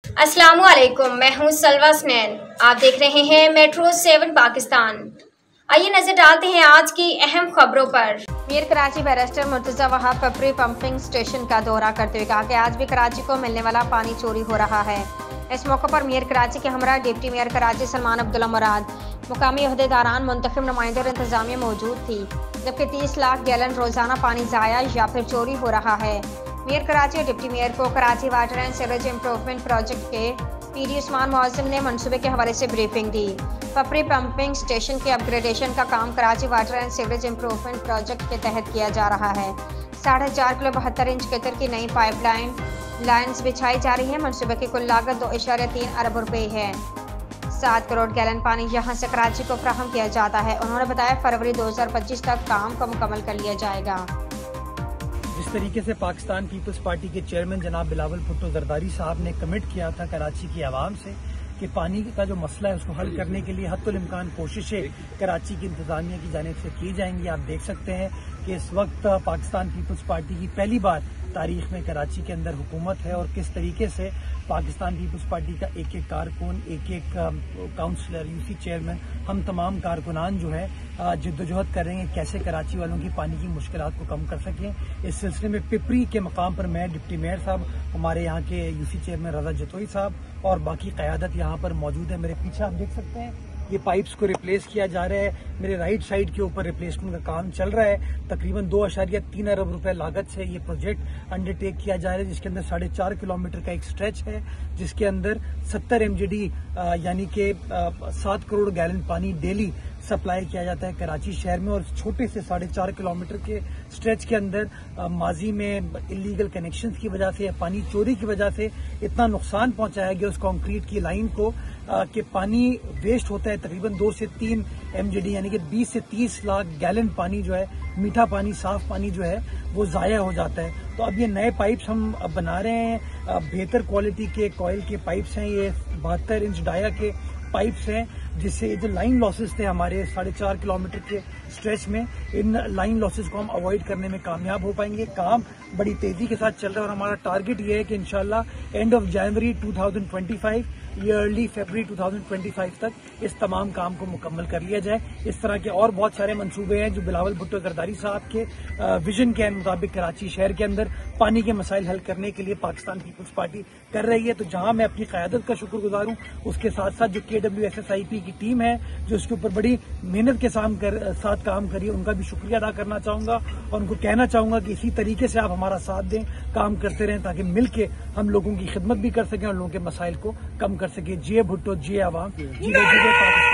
अस्सलामु अलैकुम, मैं हूं सलवा स्नैन। आप देख रहे हैं मेट्रो 7 पाकिस्तान। आइए नजर डालते हैं आज की अहम खबरों पर। Mayor Karachi barrister Murtaza Wahab Pipri pumping station का दौरा करते हुए कहा कि आज भी कराची को मिलने वाला पानी चोरी हो रहा है। इस मौके पर मीर कराची के हमरा डिप्टी मेयर कराची सलमान अब्दुल्ला मुराद, मुकामी अहदेदारान, मुंतखब नुमाइंदे और इंतजामिया मौजूद थी, जबकि 30 लाख गैलन रोजाना पानी ज़ाया या फिर चोरी हो रहा है। मेयर कराची और डिप्टी मेयर को Karachi water and sewerage improvement project के पीडी उस्मान मुअज्जम ने मनसूबे के हवाले से ब्रीफिंग दी। पपरी पंपिंग स्टेशन के अपग्रेडेशन का काम Karachi water and sewerage improvement project के तहत किया जा रहा है। 4.5 किलो 72 इंच कतर की नई पाइपलाइन लाइन्स बिछाई जा रही है। मनसूबे की कुल लागत 2.3 अरब रुपए है। 7 करोड़ गैलन पानी यहाँ से कराची को फराहम किया जाता है। उन्होंने बताया फरवरी 2025 तक काम को मुकम्मल कर लिया जाएगा। जिस तरीके से पाकिस्तान पीपल्स पार्टी के चेयरमैन जनाब बिलावल भुट्टो जरदारी साहब ने कमिट किया था कराची की आवाम से कि पानी का जो मसला है उसको हल करने के लिए हद्दुल इम्कान कोशिशें कराची की इंतजामिया की जानिब से की जाएंगी। आप देख सकते हैं कि इस वक्त पाकिस्तान पीपल्स पार्टी की पहली बार तारीख में कराची के अंदर हुकूमत है और किस तरीके से पाकिस्तान पीपल्स पार्टी का एक एक कारकुन, एक एक काउंसलर, यूसी चेयरमैन, हम तमाम कारकुनान जो है जिद्दोजहद कर रहे हैं कैसे कराची वालों की पानी की मुश्किलात को कम कर सकें। इस सिलसिले में पिपरी के मकाम पर मैं, डिप्टी मेयर साहब, हमारे यहाँ के यूसी चेयरमैन रजा जतोई साहब और बाकी क़यादत यहाँ पर मौजूद है। मेरे पीछे आप देख सकते हैं ये पाइप्स को रिप्लेस किया जा रहा है। मेरे राइट साइड के ऊपर रिप्लेसमेंट का काम चल रहा है। तकरीबन 2.3 अरब रुपए लागत से ये प्रोजेक्ट अंडरटेक किया जा रहा है, जिसके अंदर 4.5 किलोमीटर का एक स्ट्रेच है, जिसके अंदर 70 MGD यानी कि 7 करोड़ गैलन पानी डेली सप्लाई किया जाता है कराची शहर में। और छोटे से 4.5 किलोमीटर के स्ट्रेच के अंदर माजी में इलीगल कनेक्शंस की वजह से या पानी चोरी की वजह से इतना नुकसान पहुंचाया गया उस कंक्रीट की लाइन को कि पानी वेस्ट होता है। तकरीबन 2 से 3 MGD यानी कि 20 से 30 लाख गैलन पानी जो है, मीठा पानी, साफ पानी जो है वो ज़ाया हो जाता है। तो अब ये नए पाइप्स हम बना रहे हैं, बेहतर क्वालिटी के कॉइल के पाइप्स हैं, ये 72 इंच डाया के पाइप्स हैं, जिससे जो लाइन लॉसेस थे हमारे 4.5 किलोमीटर के स्ट्रेच में, इन लाइन लॉसेस को हम अवॉइड करने में कामयाब हो पाएंगे। काम बड़ी तेजी के साथ चल रहा है और हमारा टारगेट ये है कि इंशाल्लाह एंड ऑफ जनवरी 2025 या अर्ली फरवरी 2025 तक इस तमाम काम को मुकम्मल कर लिया जाए। इस तरह के और बहुत सारे मंसूबे हैं जो बिलावल भुट्टो जरदारी साहब के विजन के मुताबिक कराची शहर के अंदर पानी के मसाइल हल करने के लिए पाकिस्तान पीपल्स पार्टी कर रही है। तो जहां मैं अपनी क़यादत का शुक्रगुजार हूं, उसके साथ साथ जो KWSSIP की टीम है जो इसके ऊपर बड़ी मेहनत के साथ काम करी, उनका भी शुक्रिया अदा करना चाहूंगा और उनको कहना चाहूंगा कि इसी तरीके से आप हमारा साथ दें, काम करते रहें ताकि मिलकर हम लोगों की खिदमत भी कर सकें और लोगों के मसाइल को कम कर सके। जिए भुट्टो, जिए आवाम, जिए पाकिस्तान।